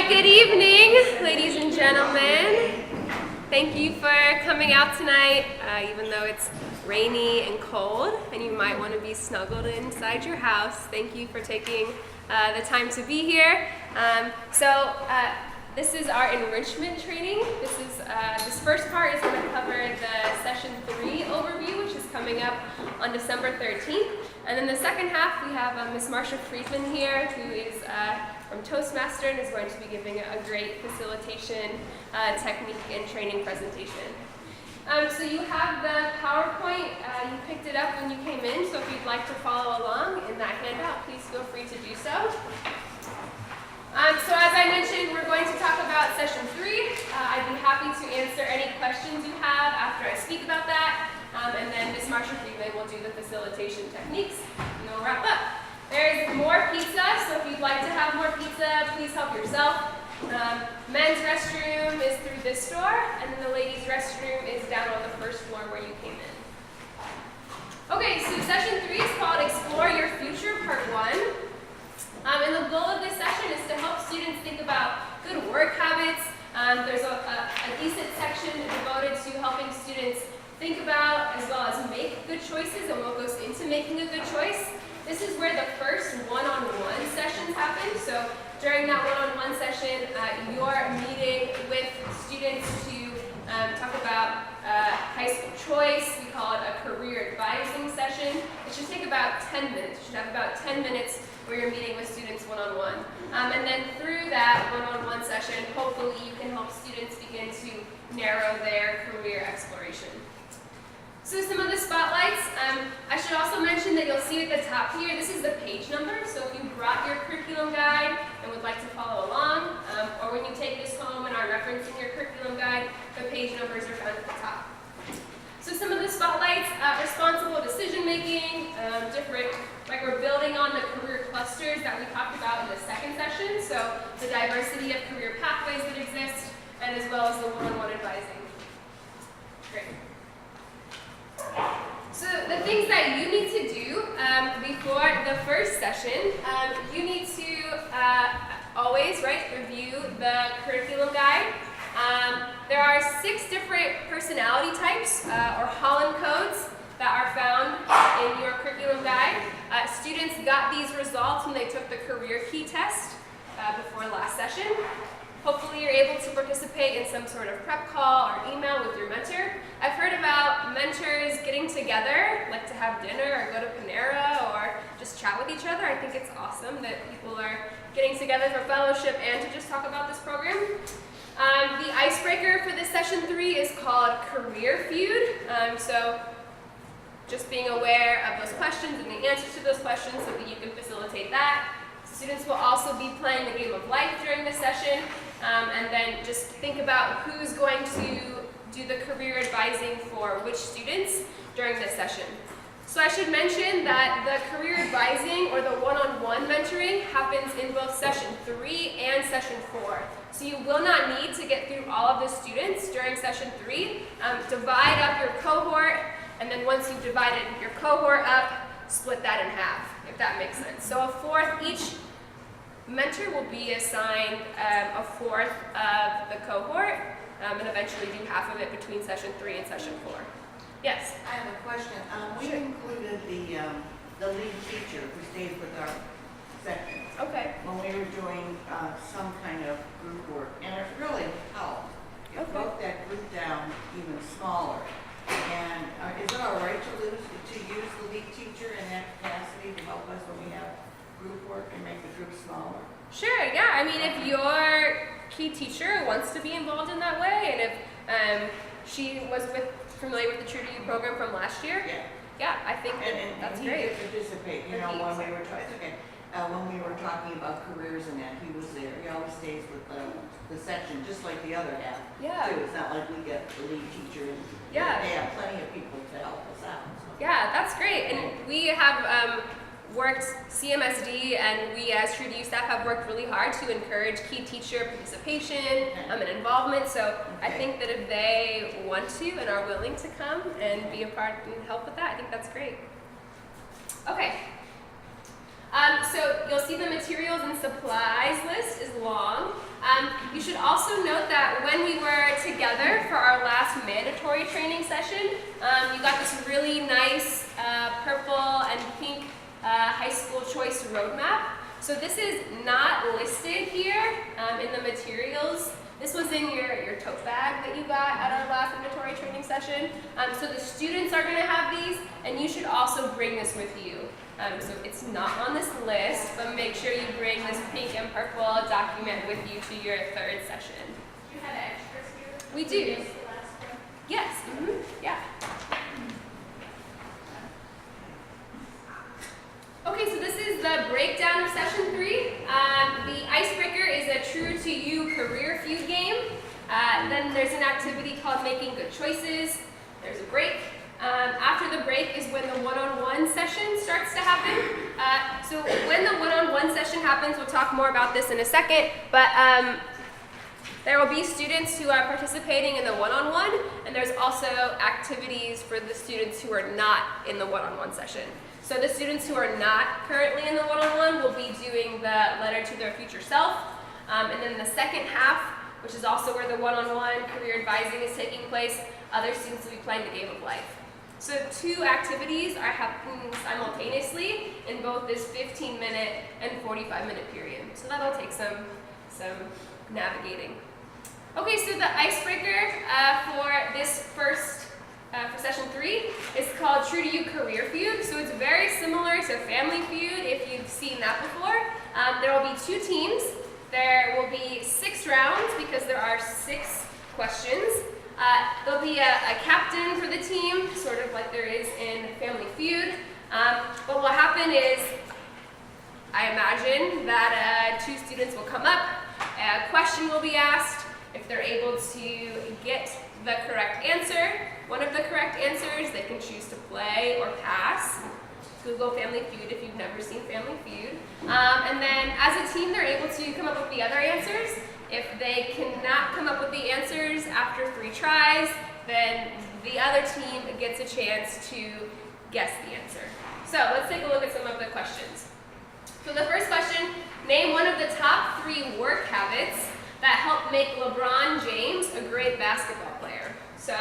right, good evening, ladies and gentlemen. Thank you for coming out tonight, even though it's rainy and cold, and you might want to be snuggled inside your house. Thank you for taking the time to be here. This is our enrichment training. This first part is going to cover the session 3 overview, which is coming up on December 13th. And then the second half, we have Ms. Marsha Friedman here, who is from Toastmaster and is going to be giving a great facilitation technique and training presentation. So you have the PowerPoint, you picked it up when you came in, so if you'd like to follow along in that handout, please feel free to do so. So as I mentioned, we're going to talk about session 3. I'd be happy to answer any questions you have after I speak about that, and then Ms. Marsha Friedman will do the facilitation techniques, and we'll wrap up. There's more pizza, so if you'd like to have more pizza, please help yourself. Men's restroom is through this door, and then the ladies' restroom is down on the first floor where you came in. Okay, so session 3 is called Explore Your Future, Part 1. And the goal of this session is to help students think about good work habits. There's a decent section devoted to helping students think about as well as make good choices and what goes into making a good choice. This is where the first one-on-one sessions happen. So during that one-on-one session, you're meeting with students to talk about high school choice. We call it a career advising session. It should take about 10 minutes. You should have about 10 minutes where you're meeting with students one-on-one. And then through that one-on-one session, hopefully you can help students begin to narrow their career exploration. So some of the spotlights, I should also mention that you'll see at the top here, this is the page number. So if you brought your curriculum guide and would like to follow along, or when you take this home and are referencing your curriculum guide, the page numbers are found at the top. So some of the spotlights, responsible decision making, like we're building on the career clusters that we talked about in the second session. So the diversity of career pathways that exist, and as well as the one-on-one advising. Great. So the things that you need to do before the first session, you need to always review the curriculum guide. There are 6 different personality types or Holland codes that are found in your curriculum guide. Students got these results when they took the career key test before last session. Hopefully you're able to participate in some sort of prep call or email with your mentor. I've heard about mentors getting together, like to have dinner or go to Panera or just chat with each other. I think it's awesome that people are getting together for fellowship and to just talk about this program. The icebreaker for this session 3 is called Career Feud. So just being aware of those questions and the answers to those questions so that you can facilitate that. Students will also be playing the game of life during this session, and then just think about who's going to do the career advising for which students during this session. So I should mention that the career advising or the one-on-one mentoring happens in both session 3 and session 4. So you will not need to get through all of the students during session 3. Divide up your cohort, and then once you've divided your cohort up, split that in half, if that makes sense. So a fourth, each mentor will be assigned a fourth of the cohort, and eventually do half of it between session 3 and session 4. Yes? I have a question. We included the lead teacher who stays with our section. Okay. When we were doing some kind of group work, and it really helped. It broke that group down even smaller. And is it all right to use the lead teacher in that capacity to help us when we have group work and make the group smaller? Sure, yeah. I mean, if your key teacher wants to be involved in that way, and if she was familiar with the True2U program from last year, yeah, I think that's great. And he did participate, you know, when we were talking about careers and that, he was there. He always stays with the section, just like the other half. Yeah. Too. It's not like we get the lead teacher and they have plenty of people to help us out. So. Yeah, that's great. And we have worked, CMSD and we as True2U staff have worked really hard to encourage key teacher participation and involvement. So I think that if they want to and are willing to come and be a part and help with that, I think that's great. Okay. So you'll see the materials and supplies list is long. You should also note that when we were together for our last mandatory training session, you got this really nice purple and pink high school choice roadmap. So this is not listed here in the materials. This was in your tote bag that you got at our last mandatory training session. So the students are going to have these, and you should also bring this with you. So it's not on this list, but make sure you bring this pink and purple document with you to your third session. You had extras here? We do. Just the last one? Yes. Yeah. Okay, so this is the breakdown of session 3. The icebreaker is a True2U career feud game. Then there's an activity called making good choices. There's a break. After the break is when the one-on-one session starts to happen. So when the one-on-one session happens, we'll talk more about this in a second, but there will be students who are participating in the one-on-one, and there's also activities for the students who are not in the one-on-one session. So the students who are not currently in the one-on-one will be doing the letter to their future self, and then the second half, which is also where the one-on-one career advising is taking place, other students will be playing the game of life. So 2 activities are happening simultaneously in both this 15-minute and 45-minute period. So that'll take some navigating. Okay, so the icebreaker for this first, for session 3 is called True2U Career Feud. So it's very similar to Family Feud if you've seen that before. There will be 2 teams. There will be 6 rounds because there are 6 questions. There'll be a captain for the team, sort of like there is in Family Feud. But what will happen is, I imagine that 2 students will come up, a question will be asked. If they're able to get the correct answer, one of the correct answers, they can choose to play or pass. Google Family Feud if you've never seen Family Feud. And then as a team, they're able to come up with the other answers. If they cannot come up with the answers after 3 tries, then the other team gets a chance to guess the answer. So let's take a look at some of the questions. So the first question, name one of the top 3 work habits that help make LeBron James a great basketball player. So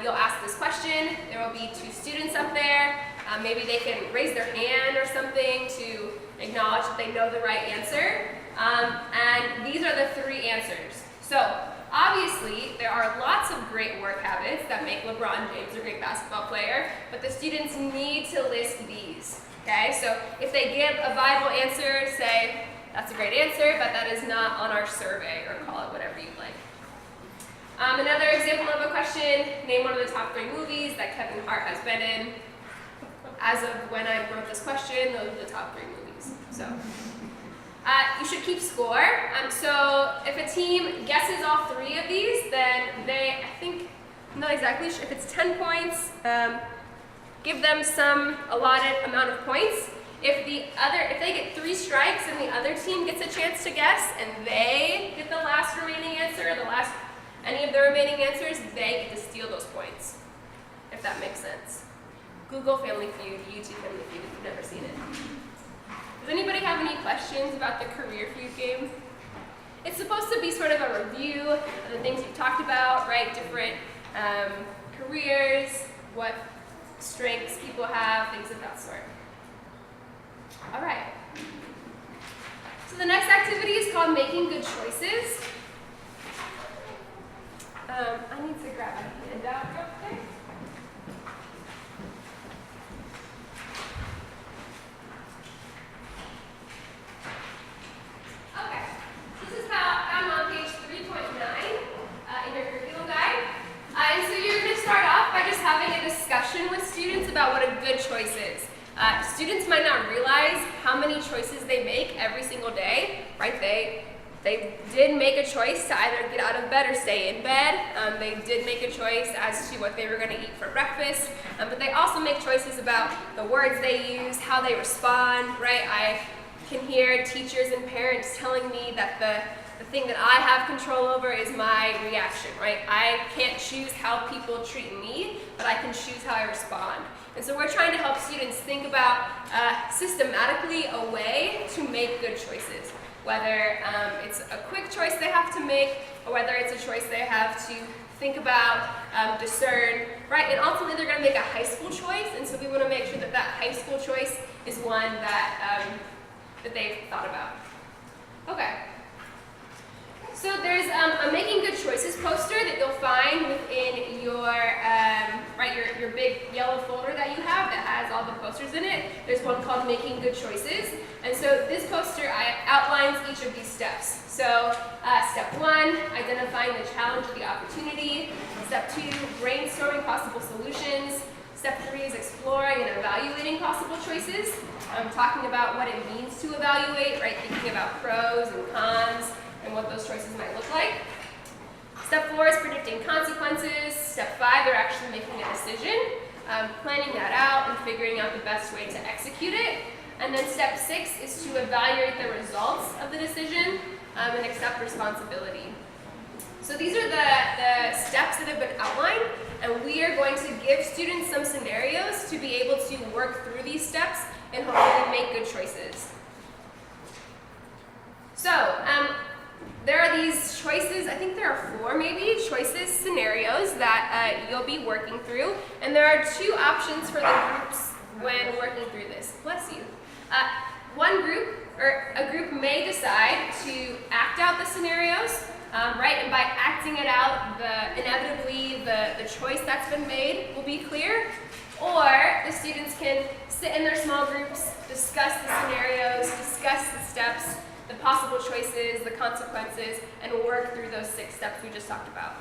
you'll ask this question, there will be 2 students up there. Maybe they can raise their hand or something to acknowledge that they know the right answer. And these are the 3 answers. So obviously, there are lots of great work habits that make LeBron James a great basketball player, but the students need to list these. Okay, so if they give a viable answer, say, that's a great answer, but that is not on our survey, or call it whatever you'd like. Another example of a question, name one of the top 3 movies that Kevin Hart has been in. As of when I wrote this question, those are the top 3 movies. So. You should keep score. So if a team guesses all 3 of these, then they, I think, I'm not exactly sure, if it's 10 points, give them some allotted amount of points. If they get 3 strikes and the other team gets a chance to guess and they get the last remaining answer, any of the remaining answers, they get to steal those points, if that makes sense. Google Family Feud, YouTube Family Feud if you've never seen it. Does anybody have any questions about the Career Feud game? It's supposed to be sort of a review of the things you've talked about, right? Different careers, what strengths people have, things of that sort. All right. So the next activity is called Making Good Choices. I need to grab a handout real quick. Okay, this is found on page 3.9 in your curriculum guide. And so you're going to start off by just having a discussion with students about what a good choice is. Students might not realize how many choices they make every single day, right? They did make a choice to either get out of bed or stay in bed. They did make a choice as to what they were going to eat for breakfast. But they also make choices about the words they use, how they respond, right? I can hear teachers and parents telling me that the thing that I have control over is my reaction, right? I can't choose how people treat me, but I can choose how I respond. And so we're trying to help students think about systematically a way to make good choices, whether it's a quick choice they have to make, or whether it's a choice they have to think about, discern, right? And ultimately they're going to make a high school choice, and so we want to make sure that that high school choice is one that, that they've thought about. Okay. So there's a Making Good Choices poster that you'll find within your, your big yellow folder that you have that has all the posters in it. There's one called Making Good Choices. And so this poster outlines each of these steps. So step 1, identifying the challenge or the opportunity. Step 2, brainstorming possible solutions. Step 3 is exploring and evaluating possible choices. Talking about what it means to evaluate, right? Thinking about pros and cons and what those choices might look like. Step 4 is predicting consequences. Step 5, they're actually making a decision, planning that out and figuring out the best way to execute it. And then step 6 is to evaluate the results of the decision and accept responsibility. So these are the steps that have been outlined, and we are going to give students some scenarios to be able to work through these steps and hopefully make good choices. So, there are these choices, I think there are 4 maybe, choices, scenarios that you'll be working through. And there are 2 options for the groups when working through this. Bless you. One group, or a group may decide to act out the scenarios, right? And by acting it out, inevitably the choice that's been made will be clear. Or the students can sit in their small groups, discuss the scenarios, discuss the steps, the possible choices, the consequences, and work through those 6 steps we just talked about.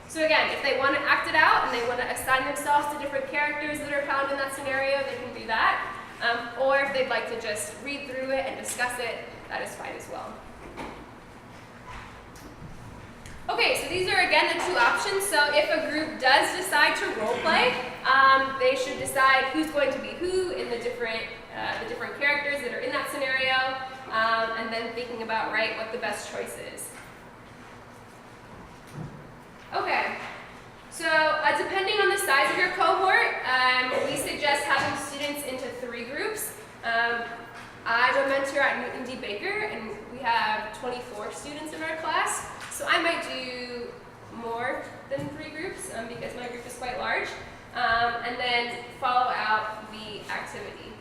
So again, if they want to act it out and they want to assign themselves to different characters that are found in that scenario, they can do that. Or if they'd like to just read through it and discuss it, that is fine as well. Okay, so these are again the 2 options. So if a group does decide to role play, they should decide who's going to be who in the different characters that are in that scenario, and then thinking about, right, what the best choice is. Okay, so depending on the size of your cohort, we suggest having students into 3 groups. I'm a mentor at Newton D. Baker, and we have 24 students in our class. So I might do more than 3 groups because my group is quite large, and then follow out the activity.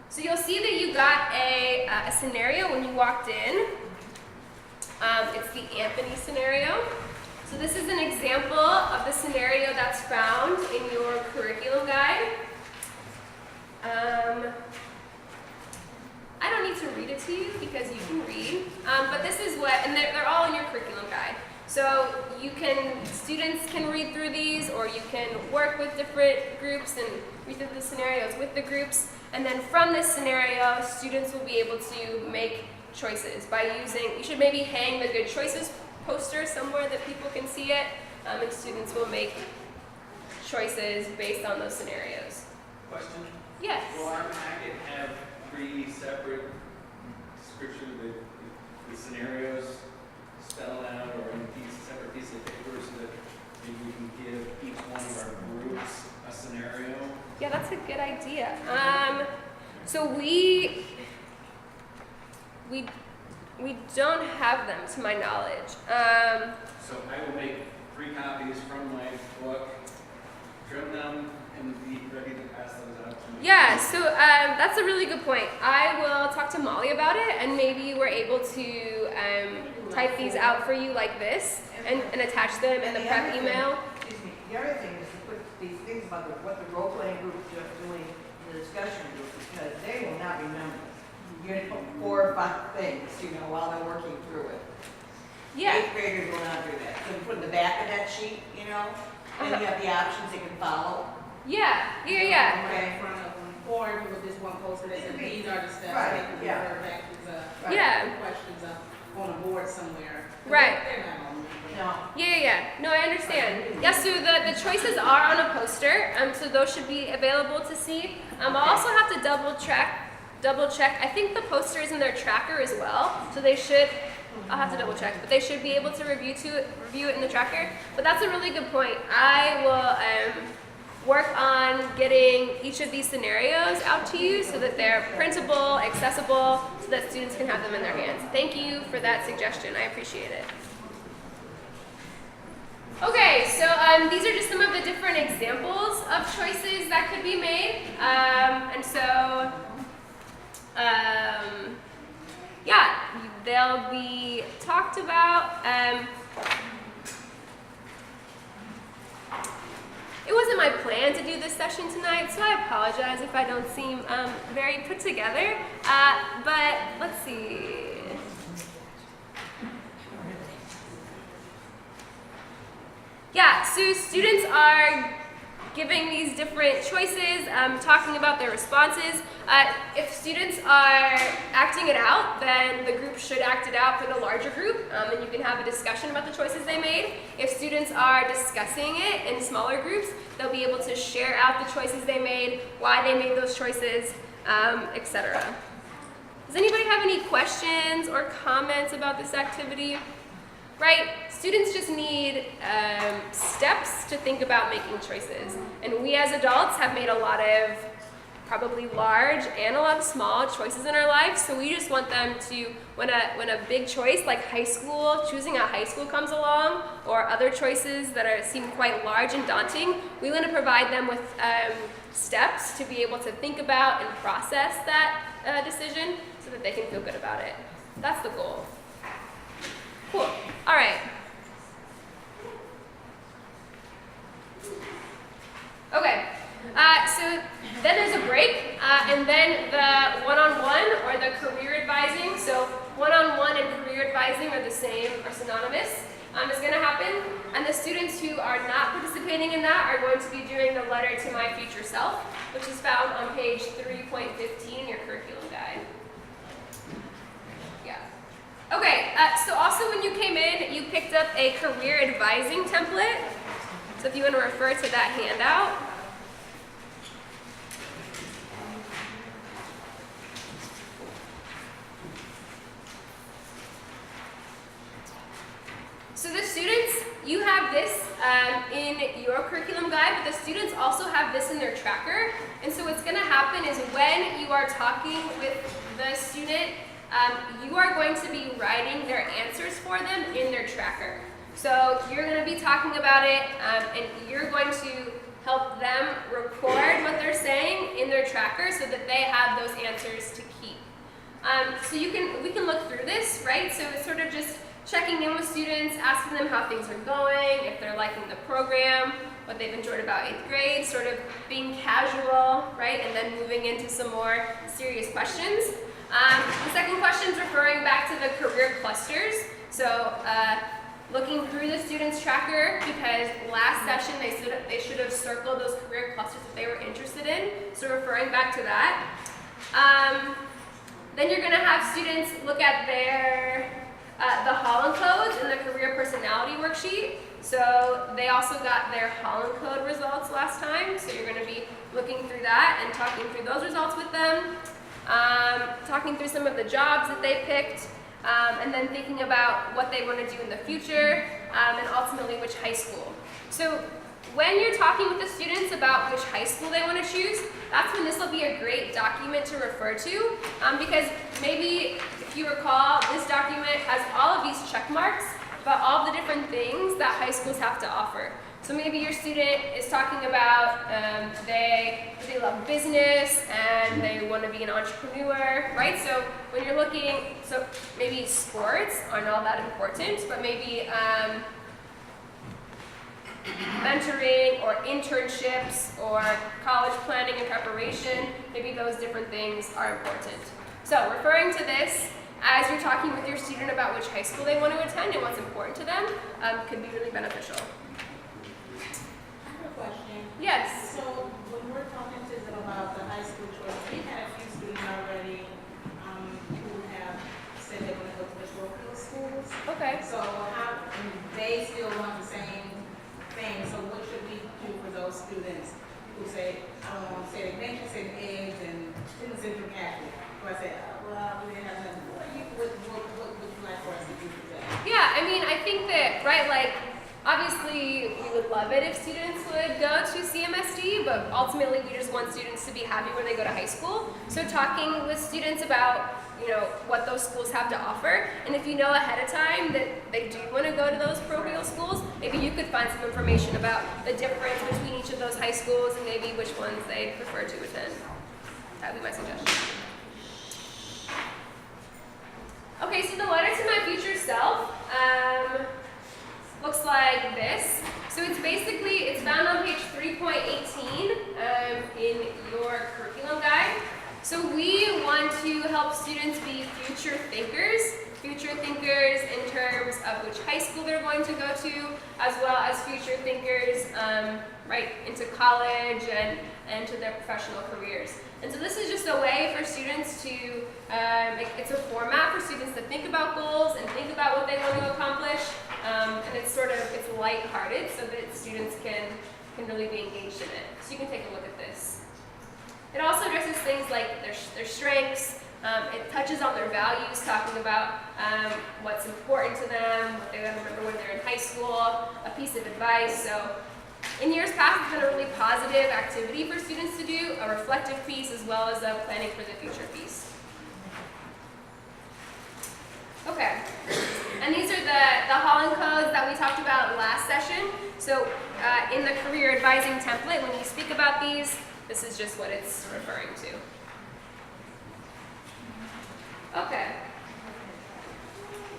So you'll see that you got a scenario when you walked in. It's the Anthony scenario. So this is an example of the scenario that's found in your curriculum guide. I don't need to read it to you because you can read, but this is what, and they're all in your curriculum guide. So students can read through these, or you can work with different groups and read through the scenarios with the groups. And then from this scenario, students will be able to make choices by you should maybe hang the Good Choices poster somewhere that people can see it, and students will make choices based on those scenarios. Question? Yes? Will our packet have 3 separate descriptions of the scenarios spelled out, or in separate pieces of paper, so that maybe we can give each one of our groups a scenario? Yeah, that's a good idea. So we don't have them, to my knowledge. So I will make 3 copies from my book, trim them, and be ready to pass those out to me. Yeah, so that's a really good point. I will talk to Molly about it, and maybe we're able to type these out for you like this and attach them in the prep email. Excuse me, the other thing is to put these things about what the role-playing group is doing in the discussion group, because they will not remember. You're going to put 4 or 5 things, while they're working through it. Yeah. 8th graders will not do that. So you put in the back of that sheet, and you have the options they can follow. Yeah. Okay. in front of them, or with this one poster that says these are the steps, Right, they can yeah. refer back to the Yeah. questions on a board somewhere. Right. They're not on there. No. Yeah. No, I understand. Yeah, so the choices are on a poster, so those should be available to see. I'll also have to double check. I think the poster is in their tracker as well, so they should I'll have to double check, but they should be able to review it in the tracker. But that's a really good point. I will work on getting each of these scenarios out to you so that they're printable, accessible, so that students can have them in their hands. Thank you for that suggestion. I appreciate it. Okay, so these are just some of the different examples of choices that could be made. Yeah, they'll be talked about. It wasn't my plan to do this session tonight, so I apologize if I don't seem very put together. But let's see. Yeah, so students are giving these different choices, talking about their responses. If students are acting it out, then the group should act it out for the larger group, and you can have a discussion about the choices they made. If students are discussing it in smaller groups, they'll be able to share out the choices they made, why they made those choices, etc. Does anybody have any questions or comments about this activity? Right? Students just need steps to think about making choices. And we as adults have made a lot of probably large and a lot of small choices in our lives. So we just want them to, when a big choice like high school, choosing a high school comes along, or other choices that seem quite large and daunting, we want to provide them with steps to be able to think about and process that decision so that they can feel good about it. That's the goal. Cool. All right. Okay. So then there's a break, and then the one-on-one or the career advising. So one-on-one and career advising are the same, are synonymous. Is going to happen, and the students who are not participating in that are going to be doing the letter to my future self, which is found on page 3.15 in your curriculum guide. Okay, so also when you came in, you picked up a career advising template. So if you want to refer to that handout. So the students, you have this in your curriculum guide, but the students also have this in their tracker. And so what's going to happen is when you are talking with the student, you are going to be writing their answers for them in their tracker. So you're going to be talking about it, and you're going to help them record what they're saying in their tracker so that they have those answers to keep. So we can look through this, right? So it's sort of just checking in with students, asking them how things are going, if they're liking the program, what they've enjoyed about 8th grade, sort of being casual, right? And then moving into some more serious questions. The second question is referring back to the career clusters. So looking through the students' tracker, because last session they should have circled those career clusters that they were interested in. So referring back to that. Then you're going to have students look at their the Holland codes in the career personality worksheet. So they also got their Holland code results last time. So you're going to be looking through that and talking through those results with them. Talking through some of the jobs that they picked, and then thinking about what they want to do in the future, and ultimately which high school. So when you're talking with the students about which high school they want to choose, that's when this will be a great document to refer to, because maybe if you recall, this document has all of these check marks about all the different things that high schools have to offer. So maybe your student is talking about they love business and they want to be an entrepreneur, right? So when you're looking, so maybe sports aren't all that important, but maybe mentoring or internships or college planning and preparation, maybe those different things are important. So referring to this as you're talking with your student about which high school they want to attend and what's important to them could be really beneficial. Question. Yes. So when we're talking to them about the high school choice, we had a few students already who have said they want to go to the parochial schools. Okay. So how they still want the same thing. So what should we do for those students who say, I don't want to say they said eggs and students in Catholic? So I said, well, we didn't have nothing. What would you like for us to do right? Like, obviously, we would love it if students would go to CMSD, but ultimately we just want students to be happy when they go to high school. So talking with students about, what those schools have to offer, and if you know ahead of time that they do want to go to those parochial schools, maybe you could find some information about the difference between each of those high schools and maybe which ones they prefer to attend. That would be my suggestion. Okay, so the letter to my future self looks like this. So it's found on page 3.18 in your curriculum guide. So we want to help students be future thinkers in terms of which high school they're going to go to, as well as future thinkers right into college and to their professional careers. And so this is just a way for students to, it's a format for students to think about goals and think about what they want to accomplish. And it's lighthearted so that students can really be engaged in it. So you can take a look at this. It also addresses things like their strengths. It touches on their values, talking about what's important to them, what they remember when they're in high school, a piece of advice. So in years past, it's been a really positive activity for students to do, a reflective piece as well as a planning for the future piece. Okay, and these are the Holland codes that we talked about last session. So in the career advising template, when you speak about these, this is just what it's referring to. Okay,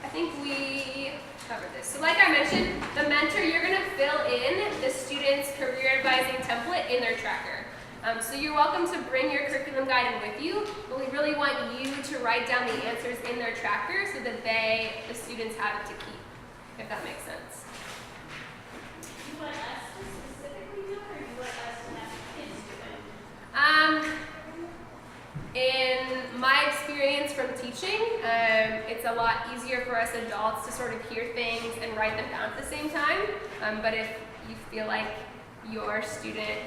I think we covered this. So like I mentioned, the mentor, you're going to fill in the student's career advising template in their tracker. So you're welcome to bring your curriculum guide in with you, but we really want you to write down the answers in their tracker so that the students have it to keep, if that makes sense. Do you want us to specifically do it, or do you want us to have kids do it? In my experience from teaching, it's a lot easier for us adults to sort of hear things and write them down at the same time. But if you feel like your student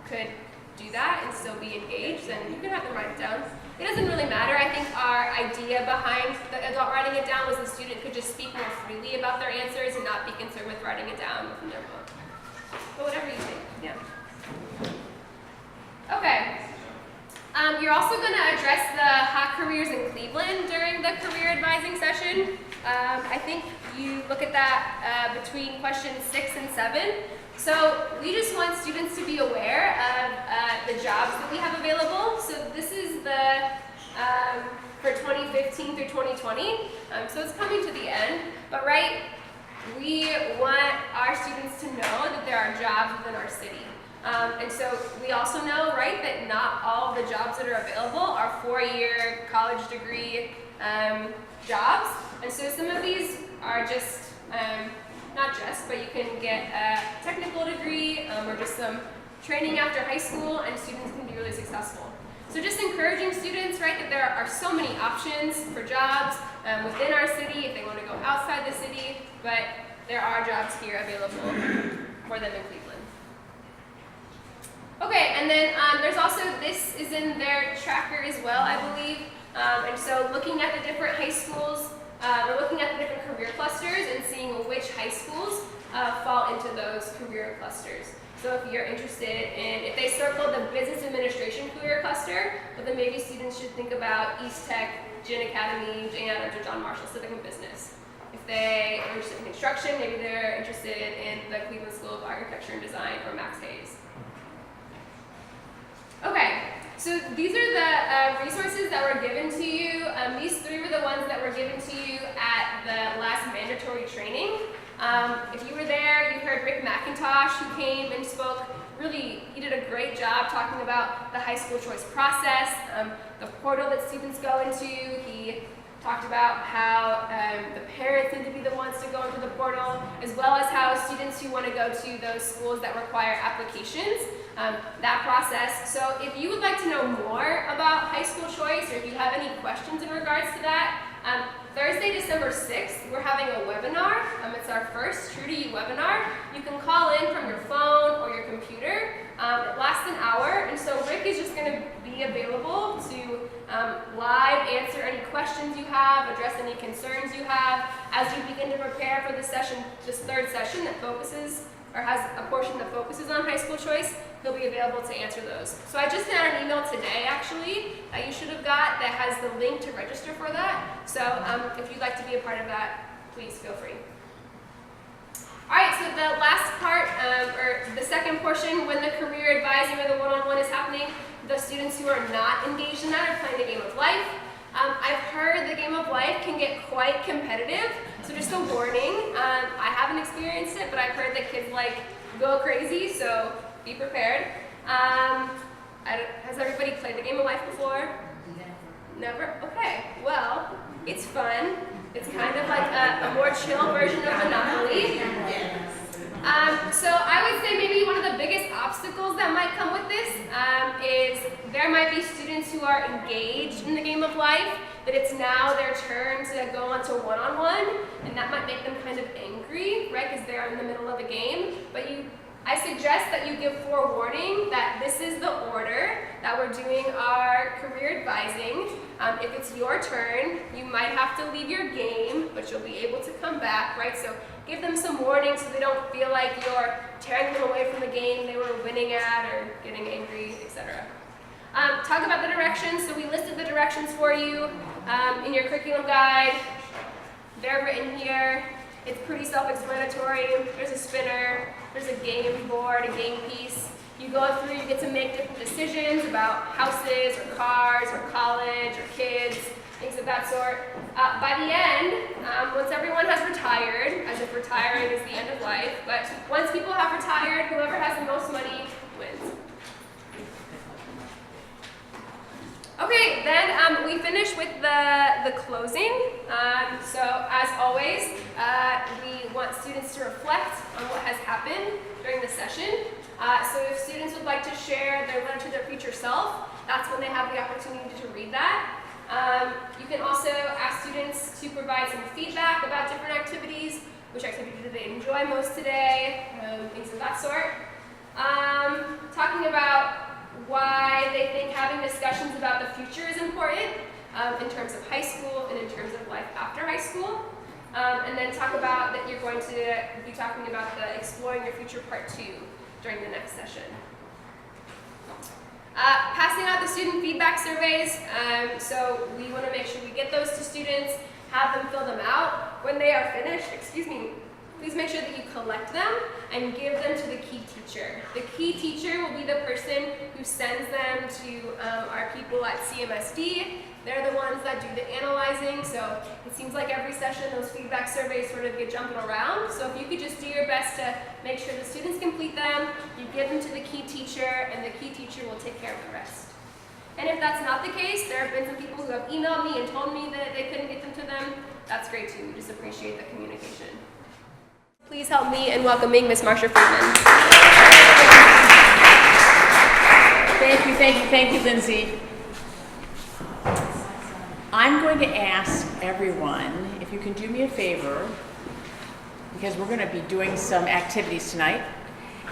could do that and still be engaged, then you can have them write it down. It doesn't really matter. I think our idea behind the adult writing it down was the student could just speak more freely about their answers and not be concerned with writing it down within their book. But whatever you think, yeah. Okay. You're also going to address the hot careers in Cleveland during the career advising session. I think you look at that between questions 6 and 7. So we just want students to be aware of the jobs that we have available. So this is for 2015 through 2020. So it's coming to the end. But we want our students to know that there are jobs within our city. And so we also know, that not all of the jobs that are available are 4-year college degree jobs. And so some of these are just, but you can get a technical degree or just some training after high school, and students can be really successful. So just encouraging students, that there are so many options for jobs within our city if they want to go outside the city, but there are jobs here available for them in Cleveland. Okay, and then there's also, this is in their tracker as well, I believe. And so looking at the different high schools, we're looking at the different career clusters and seeing which high schools fall into those career clusters. So if you're interested in, if they circle the business administration career cluster, but then maybe students should think about East Tech, Ginn Academy, Jane Addams, or John Marshall Civic and Business. If they are interested in construction, maybe they're interested in the Cleveland School of Architecture and Design or Max Hayes. Okay, so these are the resources that were given to you. These 3 were the ones that were given to you at the last mandatory training. If you were there, you heard Rick McIntosh, who came and spoke. Really, he did a great job talking about the high school choice process, the portal that students go into. He talked about how the parents need to be the ones to go into the portal, as well as how students who want to go to those schools that require applications, that process. So if you would like to know more about high school choice, or if you have any questions in regards to that, Thursday, December 6th, we're having a webinar. It's our first True2U webinar. You can call in from your phone or your computer. It lasts an hour, and so Rick is just going to be available to live, answer any questions you have, address any concerns you have as we begin to prepare for this third session that focuses or has a portion that focuses on high school choice. He'll be available to answer those. So I just sent out an email today, actually, that you should have got that has the link to register for that. So if you'd like to be a part of that, please feel free. All right, so the last part, or the second portion, when the career advising or the one-on-one is happening, the students who are not engaged in that are playing the game of life. I've heard the game of life can get quite competitive, so just a warning. I haven't experienced it, but I've heard that kids go crazy, so be prepared. Has everybody played the game of life before? Never? Okay, well, it's fun. It's kind of like a more chill version of Monopoly. So I would say maybe one of the biggest obstacles that might come with this is there might be students who are engaged in the game of life, but it's now their turn to go on to one-on-one, and that might make them kind of angry, right, because they're in the middle of a game. But I suggest that you give forewarning that this is the order that we're doing our career advising. If it's your turn, you might have to leave your game, but you'll be able to come back, right? So give them some warning so they don't feel like you're tearing them away from the game they were winning at or getting angry, etc. Talk about the directions. So we listed the directions for you in your curriculum guide. They're written here. It's pretty self-explanatory. There's a spinner, there's a game board, a game piece. You go through, you get to make different decisions about houses or cars or college or kids, things of that sort. By the end, once everyone has retired, as if retiring is the end of life, but once people have retired, whoever has the most money wins. Okay, then we finish with the closing. So as always, we want students to reflect on what has happened during the session. So if students would like to share their letter to their future self, that's when they have the opportunity to read that. You can also ask students to provide some feedback about different activities. Which activity did they enjoy most today? Things of that sort. Talking about why they think having discussions about the future is important in terms of high school and in terms of life after high school. And then talk about that you're going to be talking about the Exploring Your Future Part 2 during the next session. Passing out the student feedback surveys. So we want to make sure we get those to students, have them fill them out. When they are finished, please make sure that you collect them and give them to the key teacher. The key teacher will be the person who sends them to our people at CMSD. They're the ones that do the analyzing, so it seems like every session those feedback surveys sort of get jumping around. So if you could just do your best to make sure the students complete them, you give them to the key teacher, and the key teacher will take care of the rest. And if that's not the case, there have been some people who have emailed me and told me that they couldn't get them to them. That's great too, we just appreciate the communication. Please help me in welcoming Ms. Marsha Friedman. Thank you, Lindsay. I'm going to ask everyone if you can do me a favor, because we're going to be doing some activities tonight.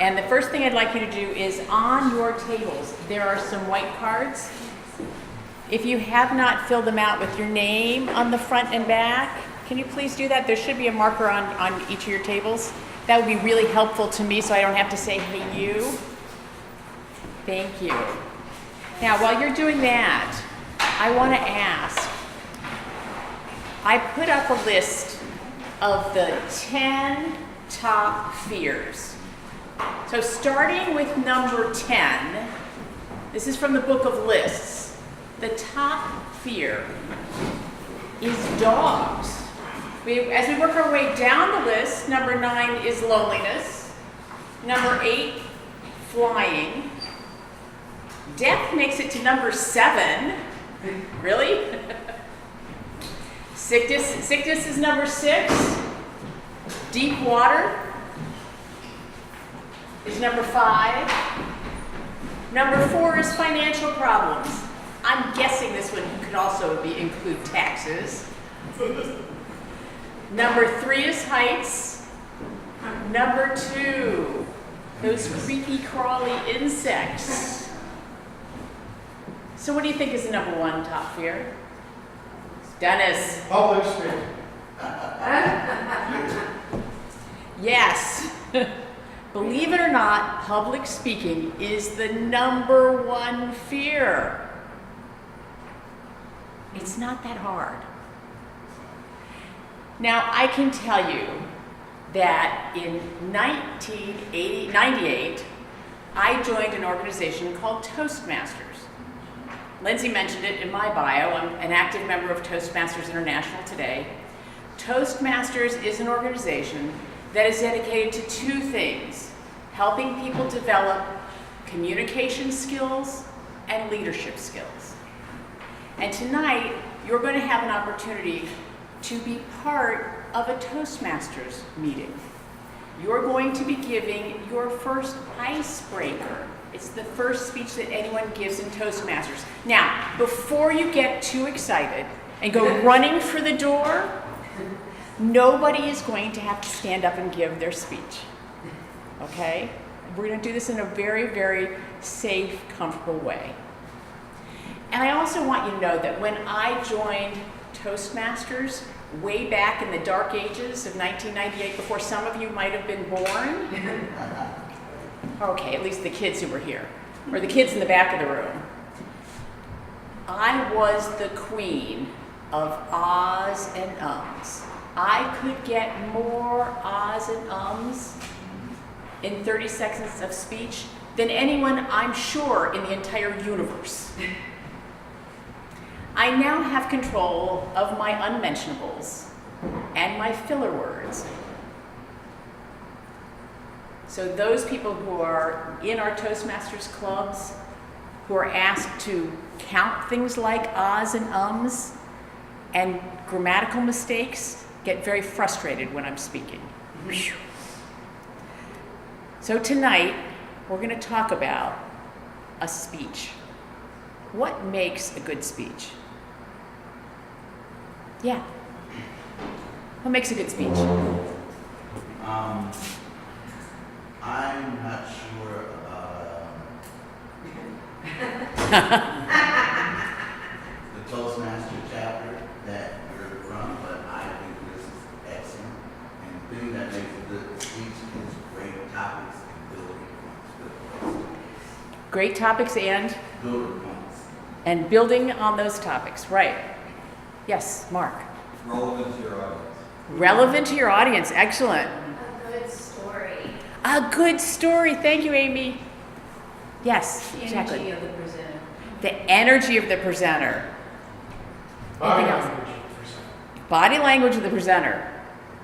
And the first thing I'd like you to do is on your tables, there are some white cards. If you have not filled them out with your name on the front and back, can you please do that? There should be a marker on each of your tables. That would be really helpful to me so I don't have to say, hey, you. Thank you. Now, while you're doing that, I want to ask, I put up a list of the 10 top fears. So starting with number 10, this is from the book of lists. The top fear is dogs. As we work our way down the list, number 9 is loneliness. Number 8, flying. Death makes it to number 7. Really? Sickness is number 6. Deep water is number 5. Number 4 is financial problems. I'm guessing this one could also include taxes. Number 3 is heights. Number 2, those creepy, crawly insects. So what do you think is the number one top fear? Dennis. Public speaking. Yes. Believe it or not, public speaking is the number one fear. It's not that hard. Now, I can tell you that in 1998, I joined an organization called Toastmasters. Lindsay mentioned it in my bio. I'm an active member of Toastmasters International today. Toastmasters is an organization that is dedicated to two things: helping people develop communication skills and leadership skills. And tonight, you're going to have an opportunity to be part of a Toastmasters meeting. You're going to be giving your first icebreaker. It's the first speech that anyone gives in Toastmasters. Now, before you get too excited and go running for the door, nobody is going to have to stand up and give their speech. Okay? We're going to do this in a very, very safe, comfortable way. And I also want you to know that when I joined Toastmasters way back in the dark ages of 1998, before some of you might have been born, okay, at least the kids who were here, or the kids in the back of the room, I was the queen of ahs and ums. I could get more ahs and ums in 30 seconds of speech than anyone, I'm sure, in the entire universe. I now have control of my unmentionables and my filler words. So those people who are in our Toastmasters clubs, who are asked to count things like ahs and ums and grammatical mistakes, get very frustrated when I'm speaking. So tonight, we're going to talk about a speech. What makes a good speech? Yeah. What makes a good speech? I'm not sure about the Toastmaster chapter that you're from, but I think this is excellent. And the thing that makes a good speech is great topics and building points. Great topics and? Building points. And building on those topics, right. Yes, Mark. Relevant to your audience. Relevant to your audience, excellent. A good story. A good story, thank you, Amy. Yes, The exactly. energy of the presenter. The energy of the presenter. Body Anything else? language of the presenter. Body language of the presenter.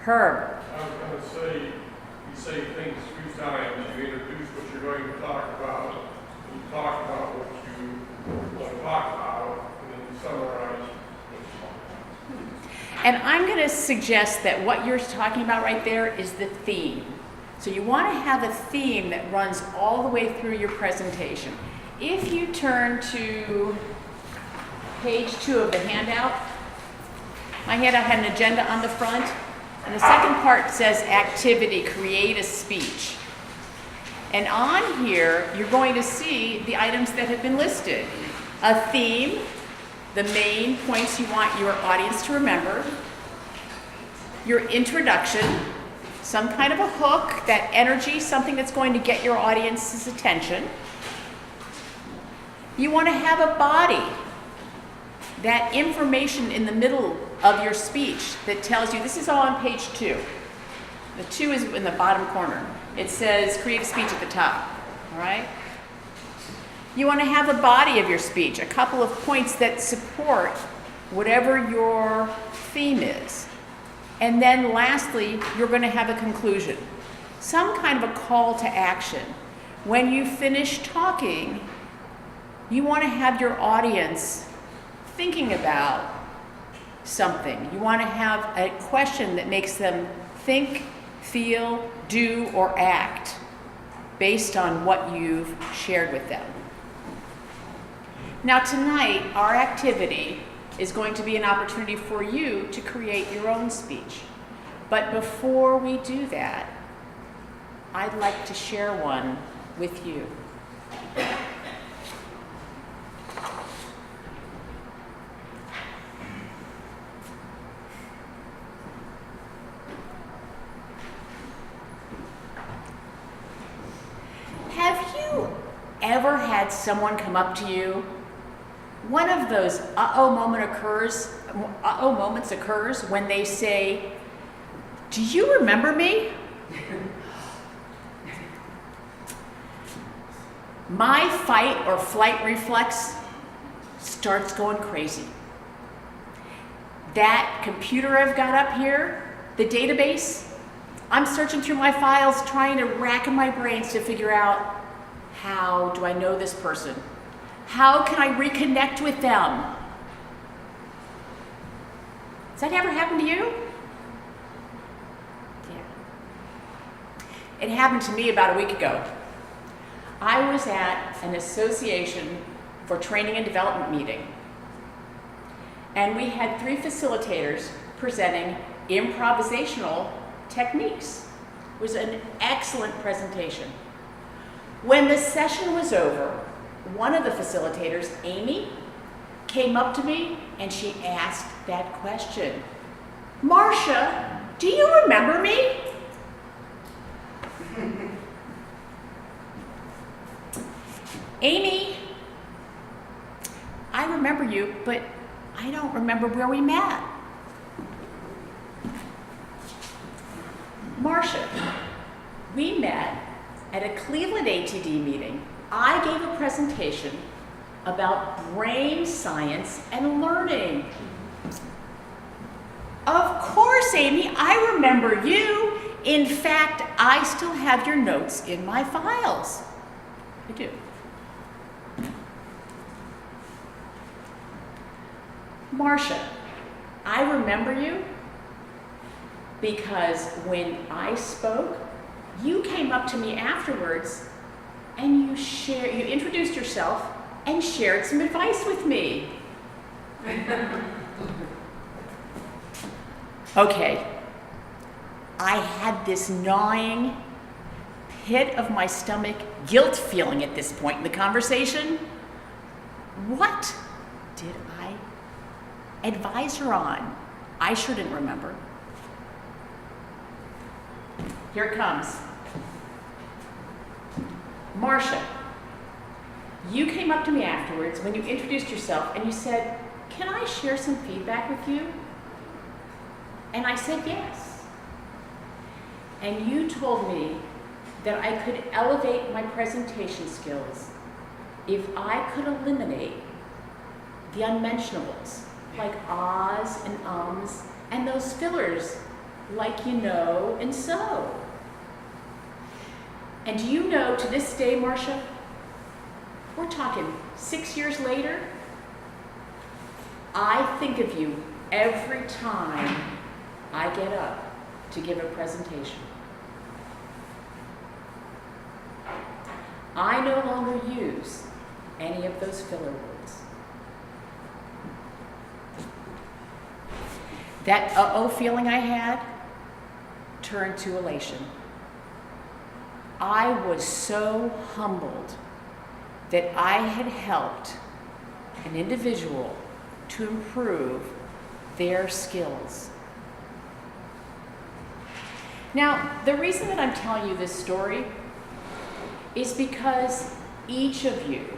Herb. I was going to say, you say things 3 times, you introduce what you're going to talk about, you talk about what you want to talk about, and then you summarize what you talk about. And I'm going to suggest that what you're talking about right there is the theme. So you want to have a theme that runs all the way through your presentation. If you turn to page 2 of the handout, my handout had an agenda on the front, and the second part says activity, create a speech. And on here, you're going to see the items that have been listed. A theme, the main points you want your audience to remember, your introduction, some kind of a hook, that energy, something that's going to get your audience's attention. You want to have a body, that information in the middle of your speech that tells you, this is all on page 2. The 2 is in the bottom corner. It says create a speech at the top, all right? You want to have a body of your speech, a couple of points that support whatever your theme is. And then lastly, you're going to have a conclusion, some kind of a call to action. When you finish talking, you want to have your audience thinking about something. You want to have a question that makes them think, feel, do, or act based on what you've shared with them. Now tonight, our activity is going to be an opportunity for you to create your own speech. But before we do that, I'd like to share one with you. had someone come up to you, one of those moments occurs when they say, "Do you remember me?" My fight or flight reflex starts going crazy. That computer I've got up here, the database, I'm searching through my files, trying to rack in my brains to figure out, how do I know this person? How can I reconnect with them? Has that ever happened to you? Yeah. It happened to me about a week ago. I was at an Association for Training and Development meeting, and we had 3 facilitators presenting improvisational techniques. It was an excellent presentation. When the session was over, one of the facilitators, Amy, came up to me and she asked that question. "Marcia, do you remember me?" "Amy, I remember you, but I don't remember where we met." "Marcia, we met at a Cleveland ATD meeting. I gave a presentation about brain science and learning." "Of course, Amy, I remember you. In fact, I still have your notes in my files." I do. "Marcia, I remember you because when I spoke, you came up to me afterwards and you introduced yourself and shared some advice with me." Okay, I had this gnawing pit of my stomach guilt feeling at this point in the conversation. What did I advise her on? I sure didn't remember. Here it comes. "Marcia, you came up to me afterwards when you introduced yourself and you said, 'Can I share some feedback with you?' And I said yes. And you told me that I could elevate my presentation skills if I could eliminate the unmentionables, like ahs and ums, and those fillers like you know and so." And do you know, to this day, Marcia, we're talking 6 years later, I think of you every time I get up to give a presentation. I no longer use any of those filler words. That uh-oh feeling I had turned to elation. I was so humbled that I had helped an individual to improve their skills. Now, the reason that I'm telling you this story is because each of you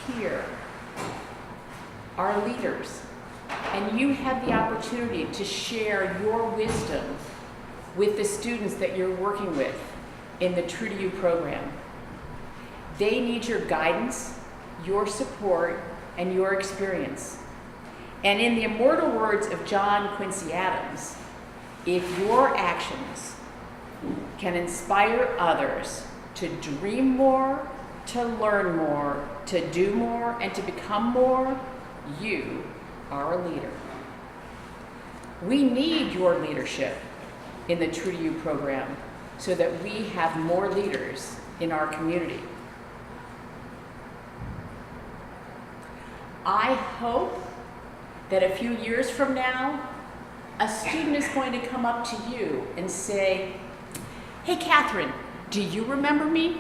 here are leaders, and you have the opportunity to share your wisdom with the students that you're working with in the True2U program. They need your guidance, your support, and your experience. And in the immortal words of John Quincy Adams, if your actions can inspire others to dream more, to learn more, to do more, and to become more, you are a leader. We need your leadership in the True2U program so that we have more leaders in our community. I hope that a few years from now, a student is going to come up to you and say, "Hey, Catherine, do you remember me?"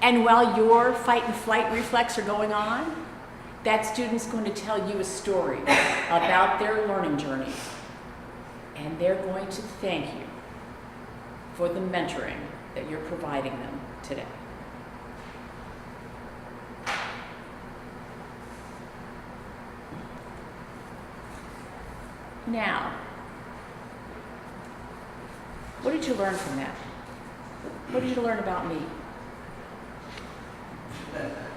And while your fight and flight reflex are going on, that student's going to tell you a story about their learning journey. And they're going to thank you for the mentoring that you're providing them today. Now, what did you learn from that? What did you learn about me?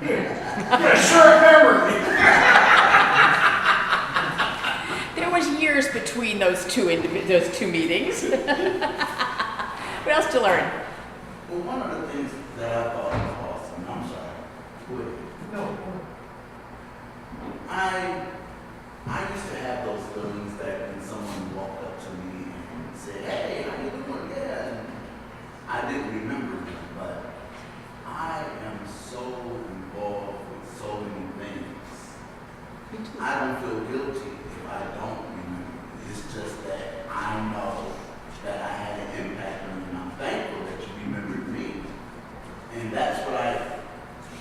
Short memory. There was years between those two meetings. What else did you learn? Well, one of the things that I thought was awesome, I'm sorry, wait. No. I used to have those feelings that when someone walked up to me and said, hey, how you doing? Yeah. And I didn't remember them, but I am so involved with so many things. I don't feel guilty if I don't remember. It's just that I know that I had an impact on you, and I'm thankful that you remembered me. And that's what I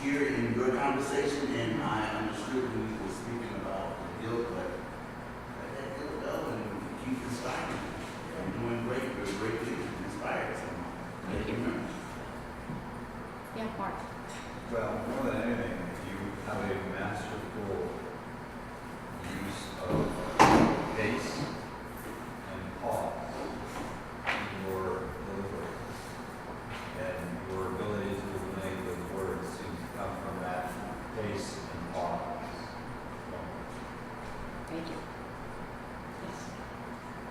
hear in your conversation, and I understood when you were speaking about the guilt, but let that guilt go and keep inspiring. You're doing great. You're a great leader. Inspire someone. Let you remember. Yeah, Mark. Well, more than anything, you have a masterful use of pace and pause in your delivery. And your ability to relay those words seems to come from that pace and pause. Thank you. Yes.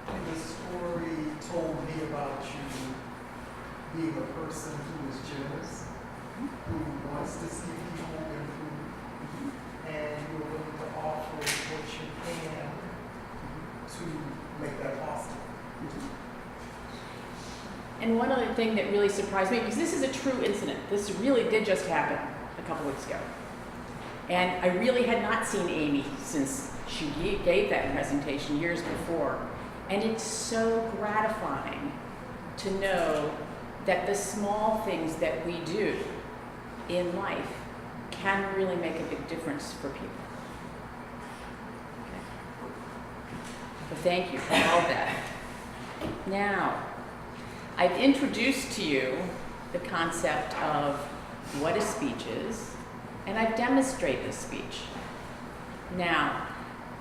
And the story told me about you being a person who is generous, who wants to see people improve, and you're willing to offer what you can to make that possible. And one other thing that really surprised me, because this is a true incident. This really did just happen a couple weeks ago. And I really had not seen Amy since she gave that presentation years before. And it's so gratifying to know that the small things that we do in life can really make a big difference for people. Okay. So thank you for all that. Now, I've introduced to you the concept of what a speech is, and I've demonstrated a speech. Now,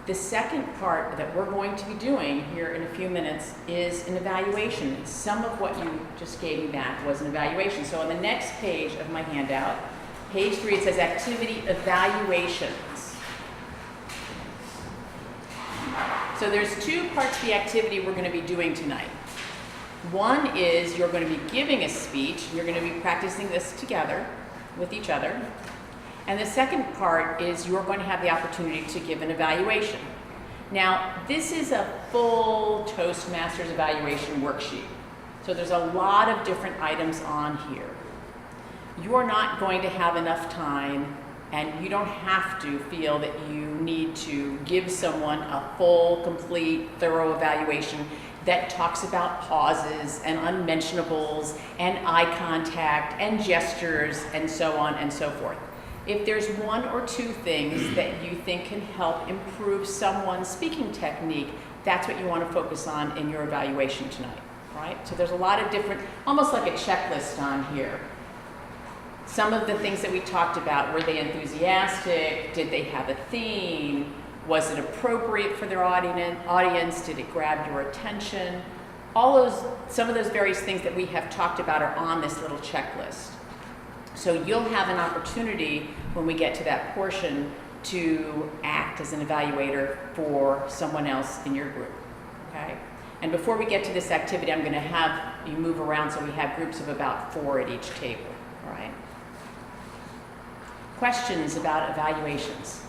the second part that we're going to be doing here in a few minutes is an evaluation. Some of what you just gave me back was an evaluation. So on the next page of my handout, page 3, it says activity evaluations. So there's two parts of the activity we're going to be doing tonight. One is you're going to be giving a speech. You're going to be practicing this together with each other. And the second part is you're going to have the opportunity to give an evaluation. Now, this is a full Toastmasters evaluation worksheet. So there's a lot of different items on here. You're not going to have enough time, and you don't have to feel that you need to give someone a full, complete, thorough evaluation that talks about pauses and unmentionables and eye contact and gestures and so on and so forth. If there's one or two things that you think can help improve someone's speaking technique, that's what you want to focus on in your evaluation tonight, right? So there's a lot of different, almost like a checklist on here. Some of the things that we talked about, were they enthusiastic? Did they have a theme? Was it appropriate for their audience? Did it grab your attention? Some of those various things that we have talked about are on this little checklist. So you'll have an opportunity when we get to that portion to act as an evaluator for someone else in your group, okay? And before we get to this activity, I'm going to have you move around so we have groups of about 4 at each table, all right? Questions about evaluations?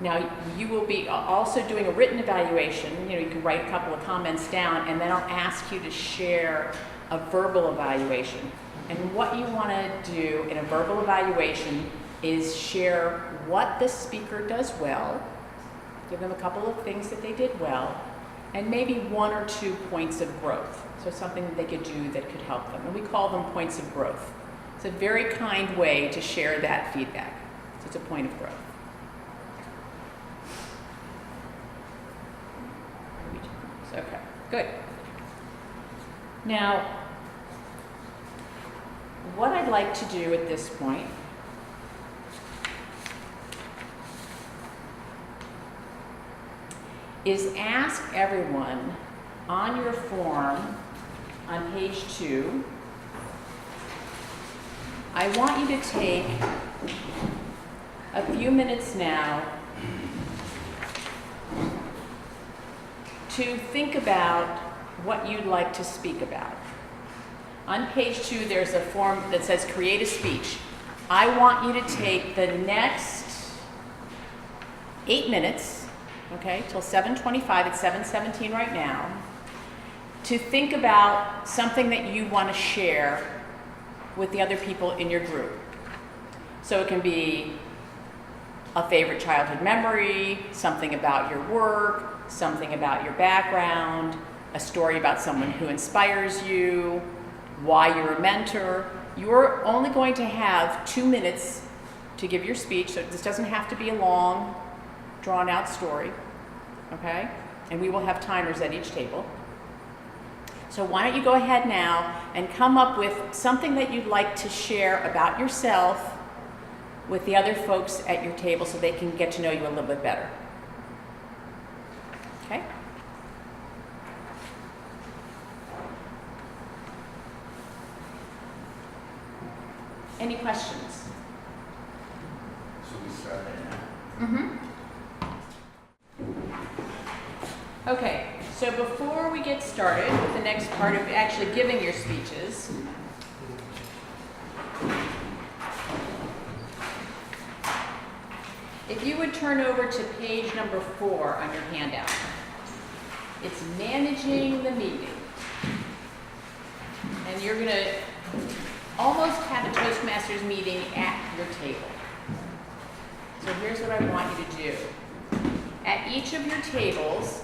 Now, you will be also doing a written evaluation. You can write a couple of comments down, and then I'll ask you to share a verbal evaluation. And what you want to do in a verbal evaluation is share what the speaker does well, give them a couple of things that they did well, and maybe 1 or 2 points of growth. So something that they could do that could help them. And we call them points of growth. It's a very kind way to share that feedback. So it's a point of growth. Okay, good. Now, what I'd like to do at this point is ask everyone on your form on page 2, I want you to take a few minutes now to think about what you'd like to speak about. On page 2, there's a form that says create a speech. I want you to take the next 8 minutes, okay, till 7:25, it's 7:17 right now, to think about something that you want to share with the other people in your group. So it can be a favorite childhood memory, something about your work, something about your background, a story about someone who inspires you, why you're a mentor. You're only going to have 2 minutes to give your speech, so this doesn't have to be a long, drawn-out story, okay? And we will have timers at each table. So why don't you go ahead now and come up with something that you'd like to share about yourself with the other folks at your table so they can get to know you a little bit better. Okay? Any questions? Should we start that now? Mm-hmm. Okay, so before we get started with the next part of actually giving your speeches, if you would turn over to page number 4 on your handout. It's managing the meeting. And you're gonna almost have a Toastmasters meeting at your table. So here's what I want you to do. At each of your tables,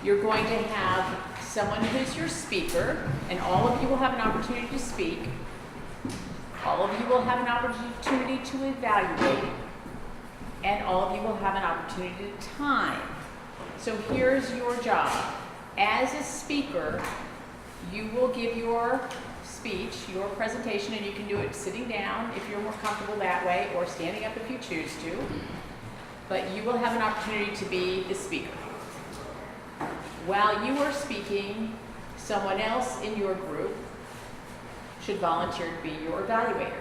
you're going to have someone who's your speaker, and all of you will have an opportunity to speak. All of you will have an opportunity to evaluate, and all of you will have an opportunity to time. So here's your job. As a speaker, you will give your speech, your presentation, and you can do it sitting down if you're more comfortable that way, or standing up if you choose to. But you will have an opportunity to be the speaker. While you are speaking, someone else in your group should volunteer to be your evaluator.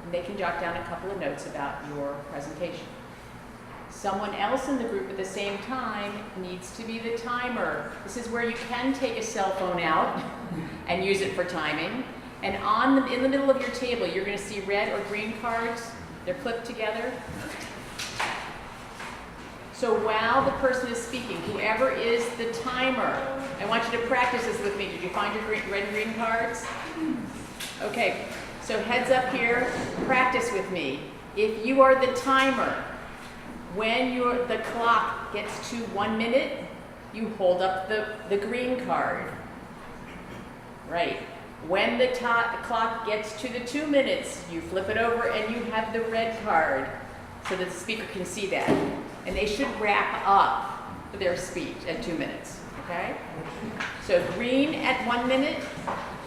And they can jot down a couple of notes about your presentation. Someone else in the group at the same time needs to be the timer. This is where you can take a cell phone out and use it for timing. And in the middle of your table, you're going to see red or green cards. They're clipped together. So while the person is speaking, whoever is the timer, I want you to practice this with me. Did you find your red and green cards? Okay, so heads up here, practice with me. If you are the timer, when the clock gets to 1 minute, you hold up the green card. Right. When the clock gets to the 2 minutes, you flip it over and you have the red card so that the speaker can see that. And they should wrap up their speech at 2 minutes, okay? So green at 1 minute,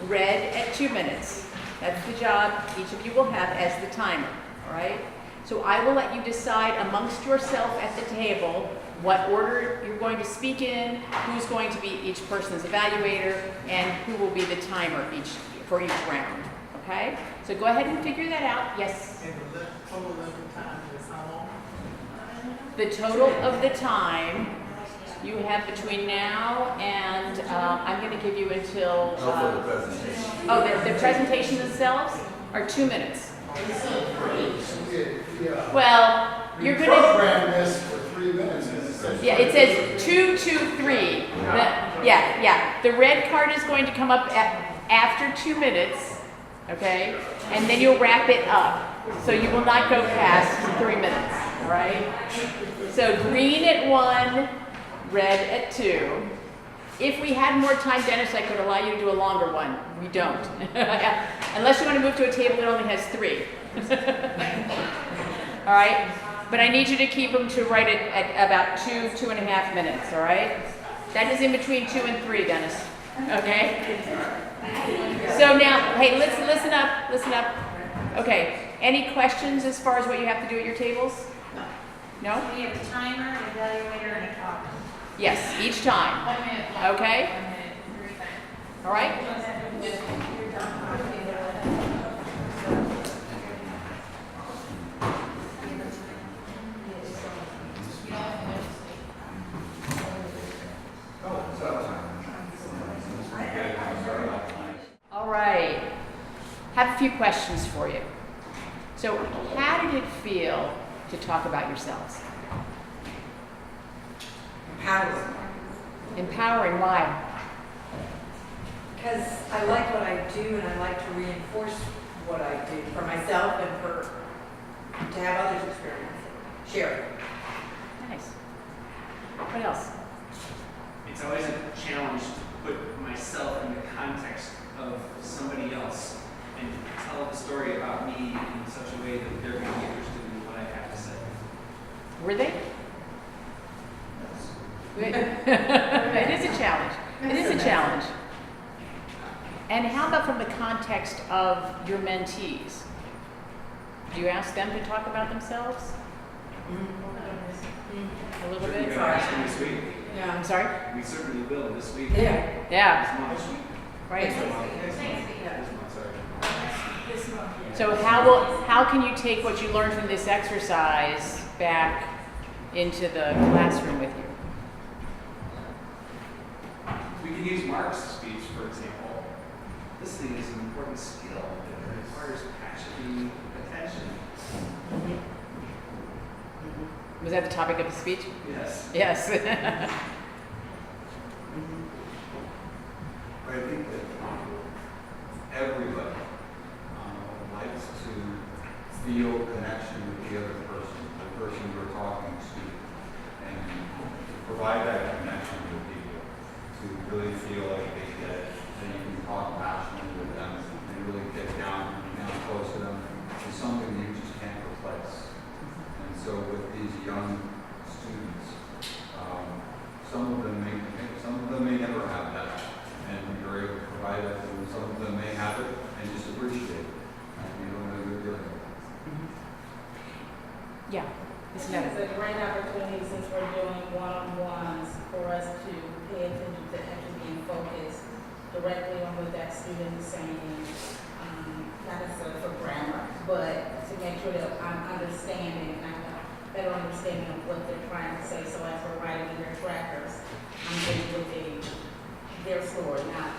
red at 2 minutes. That's the job each of you will have as the timer, all right? So I will let you decide amongst yourself at the table what order you're going to speak in, who's going to be each person's evaluator, and who will be the timer for each round, okay? So go ahead and figure that out. Yes? And the total of the time is how long? The total of the time you have between now and I'm going to give you until. No, for the presentation. Oh, the presentations themselves are 2 minutes. Yeah. Well, you're We going to. program this for 3 minutes. Yeah, it says 2, 2, 3. Yeah. The red card is going to come up after 2 minutes, okay? And then you'll wrap it up. So you will not go past 3 minutes, all right? So green at 1, red at 2. If we had more time, Dennis, I could allow you to do a longer one. We don't. Unless you want to move to a table that only has 3. All right? But I need you to keep them to right at about 2.5 minutes, all right? That is in between 2 and 3, Dennis. Okay? So now, hey, listen up. Okay. Any questions as far as what you have to do at your tables? No? We have a timer, an evaluator, and a talker. Yes, each time. 1 minute. Yeah. Okay? 1 minute, 3 times. All right? You're done. All right. Have a few questions for you. So, how did it feel to talk about yourselves? Empowering. Empowering, why? Because I like what I do and I like to reinforce what I do for myself and to have others experience it. Share it. Nice. What else? It's always a challenge to put myself in the context of somebody else and tell the story about me in such a way that they're going to be interested in what I have to say. Were they? It is a challenge. It is a challenge. And how about from the context of your mentees? Do you ask them to talk about themselves? A little Certainly bit? gonna ask them this week. Yeah. I'm sorry? We certainly will this week. Yeah. Yeah, This month. right. This month, sorry. So how can you take what you learned from this exercise back into the classroom with you? We can use Mark's speech, for example. Listening is an important skill that requires passion and attention. Was that the topic of the speech? Yes. Yes. But I think that everybody likes to feel connection with the other person you're talking to, and to provide that connection with people, to really feel like they get it, that you can talk passionately with them, and really get down close to them, is something you just can't replace. And so with these young students, some of them may never have that, and you're able to provide that to them. Some of them may have it and just appreciate it, and you don't know who you're dealing with. Yeah. I think it's a great opportunity since we're doing one-on-ones for us to pay attention to actually being focused directly on what that student is saying, not necessarily for grammar, but to make sure that I'm understanding and I have a better understanding of what they're trying to say. So as we're writing in their trackers, I'm just looking their story, not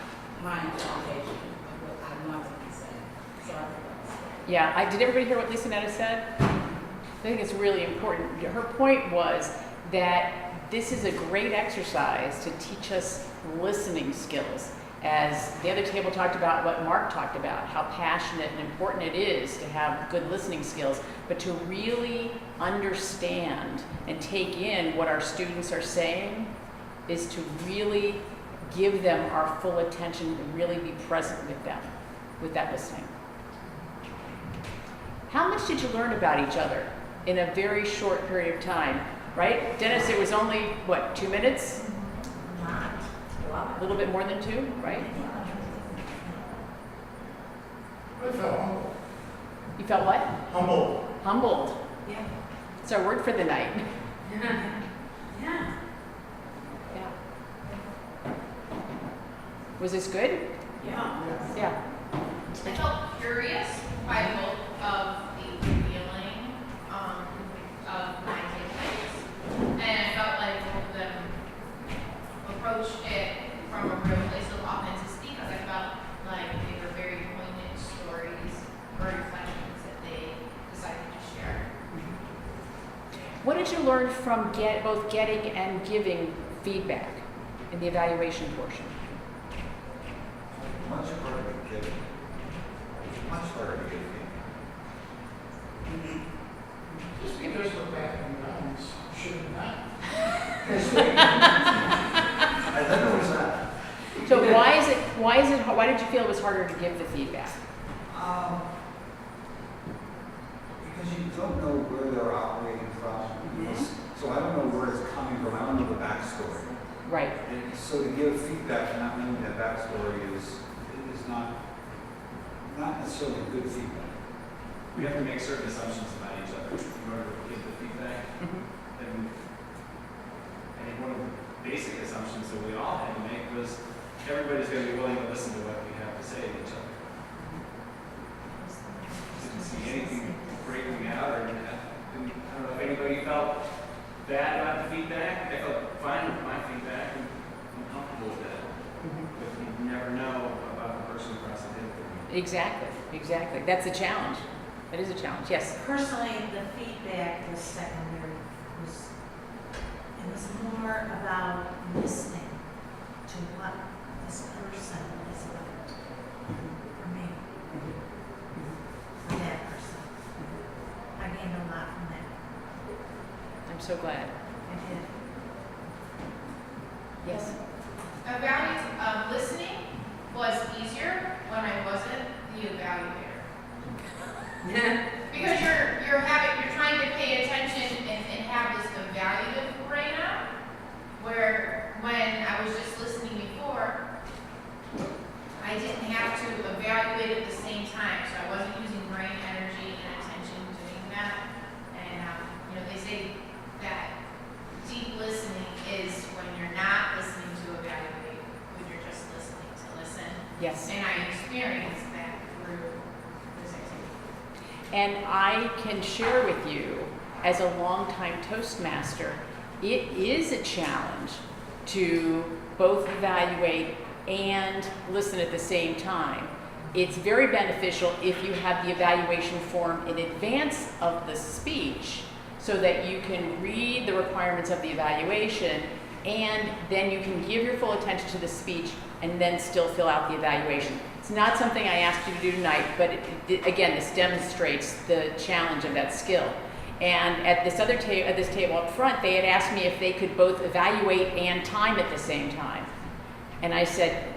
my interpretation of what I want them to say. So I think that's great. Yeah, did everybody hear what Lisa Netta said? I think it's really important. Her point was that this is a great exercise to teach us listening skills. As the other table talked about what Mark talked about, how passionate and important it is to have good listening skills, but to really understand and take in what our students are saying is to really give them our full attention and really be present with them, with that listening. How much did you learn about each other in a very short period of time, right? Dennis, it was only, what, 2 minutes? A little bit more than 2, right? I felt humble. You felt what? Humble. Humbled. Yeah. It's our word for the night. Yeah. Yeah. Was this good? Yeah. Yeah. I felt curious by both of the feeling of my takeaways, and I felt like both of them approached it from a real place of authenticity, because I felt like they were very poignant stories or reflections that they decided to share. What did you learn from both getting and giving feedback in the evaluation portion? Much harder to give. Much harder to give feedback. Just because we're back in bounds shouldn't matter. I don't know what's that. So why did you feel it was harder to give the feedback? Because you don't know where they're operating from. So I don't know where it's coming from. I don't know the backstory. Right. And so to give feedback not knowing that backstory is not necessarily good feedback. We have to make certain assumptions about about each other in order to give the feedback. Mhm. And I think one of the basic assumptions that we all had to make was everybody's going to be willing to listen to what we have to say to each other. Didn't see anything breaking out, or I don't know if anybody felt bad about the feedback. I felt fine with my feedback and I'm comfortable with that. But you never know about the person across the table. Exactly, exactly. That's a challenge. That is a challenge, yes. Personally, the feedback was secondary. It was more about listening to what this person is about. For me, for that person. I gained a lot from that. I'm so glad. I did. Yes. Listening was easier when I wasn't the evaluator. Because you're trying to pay attention and have this evaluative brain out, where when I was just listening before, I didn't have to evaluate at the same time, so I wasn't using brain energy and attention doing that. And they say that deep listening is when you're not listening to evaluate, when you're just listening to listen. Yes. And I experienced that through this activity. And I can share with you, as a longtime Toastmaster, it is a challenge to both evaluate and listen at the same time. It's very beneficial if you have the evaluation form in advance of the speech so that you can read the requirements of the evaluation and then you can give your full attention to the speech and then still fill out the evaluation. It's not something I asked you to do tonight, but again, this demonstrates the challenge of that skill. And at this other at this table up front, they had asked me if they could both evaluate and time at the same time. And I said,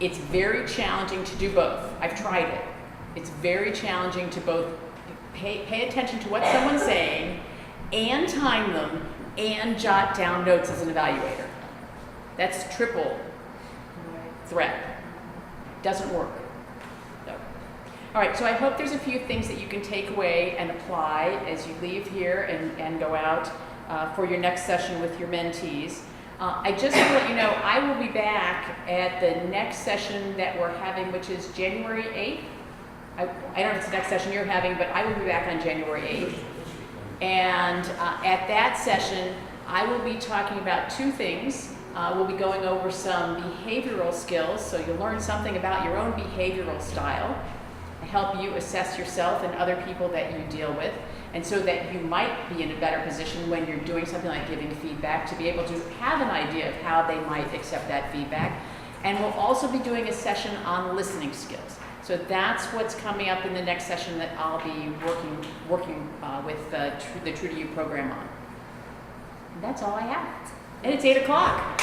it's very challenging to do both. I've tried it. It's very challenging to both pay attention to what someone's saying and time them and jot down notes as an evaluator. That's triple threat. Doesn't work. No. All right, so I hope there's a few things that you can take away and apply as you leave here and go out for your next session with your mentees. I just want to let you know, I will be back at the next session that we're having, which is January 8th. I don't know if it's the next session you're having, but I will be back on January 8th. And at that session, I will be talking about two things. We'll be going over some behavioral skills, so you'll learn something about your own behavioral style, help you assess yourself and other people that you deal with, and so that you might be in a better position when you're doing something like giving feedback to be able to have an idea of how they might accept that feedback. And we'll also be doing a session on listening skills. So that's what's coming up in the next session that I'll be working with the True2U program on. And that's all I have. And it's 8 o'clock.